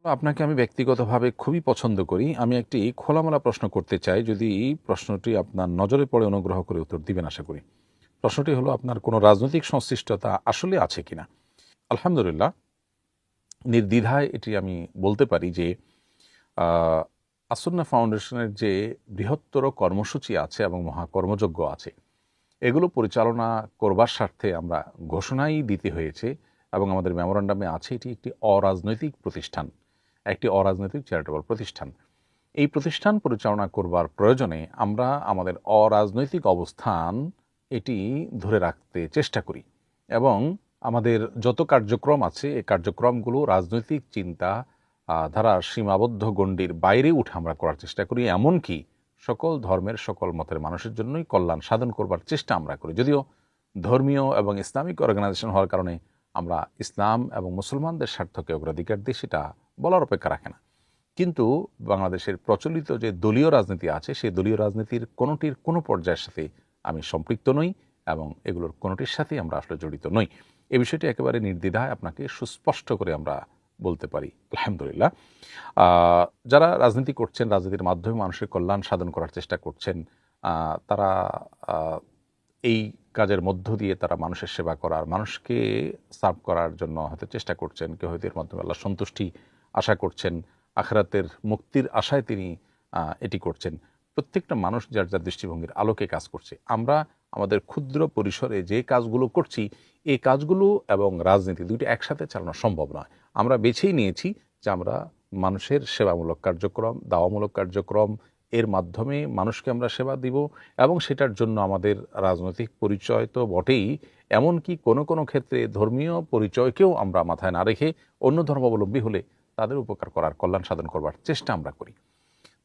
আপনাকে আমি ব্যক্তিগতভাবে খুবই পছন্দ করি। আমি একটি খোলামেলা প্রশ্ন করতে চাই। যদি এই প্রশ্নটি আপনার নজরে পড়ে অনুগ্রহ করে উত্তর দিবেন আশা করি। প্রশ্নটি হলো আপনার কোনো রাজনৈতিক সংশ্লিষ্টতা আসলে আছে কিনা? আলহামদুলিল্লাহ, নির্দ্বিধায় এটি আমি বলতে পারি যে আ আসন্না ফাউন্ডেশনের যে বৃহত্তর কর্মসূচি আছে এবং মহাকর্মযজ্ঞ আছে, এগুলো পরিচালনা করবার স্বার্থে আমরা ঘোষণাই দিতে হয়েছে এবং আমাদের মেমোরান্ডামে আছে এটি একটি অরাজনৈতিক প্রতিষ্ঠান, একটি অরাজনৈতিক চ্যারিটেবল প্রতিষ্ঠান। এই প্রতিষ্ঠান পরিচালনা করবার প্রয়োজনে আমরা আমাদের অরাজনৈতিক অবস্থান এটি ধরে রাখতে চেষ্টা করি এবং আমাদের যত কার্যক্রম আছে এই কার্যক্রমগুলো রাজনৈতিক চিন্তা ধারার সীমাবদ্ধ গণ্ডির বাইরে উঠে আমরা করার চেষ্টা করি। এমনকি সকল ধর্মের সকল মতের মানুষের জন্যই কল্যাণ সাধন করবার চেষ্টা আমরা করি। যদিও ধর্মীয় এবং ইসলামিক অর্গানাইজেশন হওয়ার কারণে আমরা ইসলাম এবং মুসলমানদের স্বার্থকে অগ্রাধিকার দিই, সেটা বলার অপেক্ষা রাখে না। কিন্তু বাংলাদেশের প্রচলিত যে দলীয় রাজনীতি আছে সেই দলীয় রাজনীতির কোনোটির কোনো পর্যায়ের সাথে আমি সম্পৃক্ত নই এবং এগুলোর কোনোটির সাথেই আমরা আসলে জড়িত নই। এই বিষয়টি একেবারে নির্দ্বিধায় আপনাকে সুস্পষ্ট করে আমরা বলতে পারি আলহামদুলিল্লাহ। যারা রাজনীতি করছেন, রাজনীতির মাধ্যমে মানুষের কল্যাণ সাধন করার চেষ্টা করছেন, তারা এই কাজের মধ্য দিয়ে তারা মানুষের সেবা করার, মানুষকে সার্ভ করার জন্য হয়তো চেষ্টা করছেন। কেউ হয়তো এর মাধ্যমে আল্লাহর সন্তুষ্টি আশা করছেন, আখিরাতের মুক্তির আশায় তিনি এটি করছেন। প্রত্যেকটা মানুষ যার যার দৃষ্টিভঙ্গির আলোকে কাজ করছে। আমরা আমাদের ক্ষুদ্র পরিসরে যে কাজগুলো করছি, এই কাজগুলো এবং রাজনীতি দুইটি একসাথে চালানো সম্ভব নয়। আমরা বেছেই নিয়েছি যে আমরা মানুষের সেবামূলক কার্যক্রম, দাওয়ামূলক কার্যক্রম এর মাধ্যমে মানুষকে আমরা সেবা দিব এবং সেটার জন্য আমাদের রাজনৈতিক পরিচয় তো বটেই, এমনকি কোনো কোনো ক্ষেত্রে ধর্মীয় পরিচয়কেও আমরা মাথায় না রেখে অন্য ধর্মাবলম্বী হলে তাদের উপকার করার, কল্যাণ সাধন করবার চেষ্টা আমরা করি।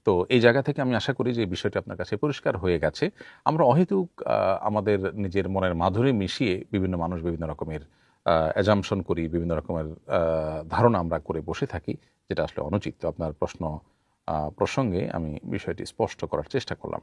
তো এই জায়গা থেকে আমি আশা করি যে এই বিষয়টি আপনার কাছে পরিষ্কার হয়ে গেছে। আমরা অহেতুক আমাদের নিজের মনের মাধুরী মিশিয়ে বিভিন্ন মানুষ বিভিন্ন রকমের অ্যাজাম্পশন করি, বিভিন্ন রকমের ধারণা আমরা করে বসে থাকি, যেটা আসলে অনুচিত। তো আপনার প্রশ্ন প্রসঙ্গে আমি বিষয়টি স্পষ্ট করার চেষ্টা করলাম।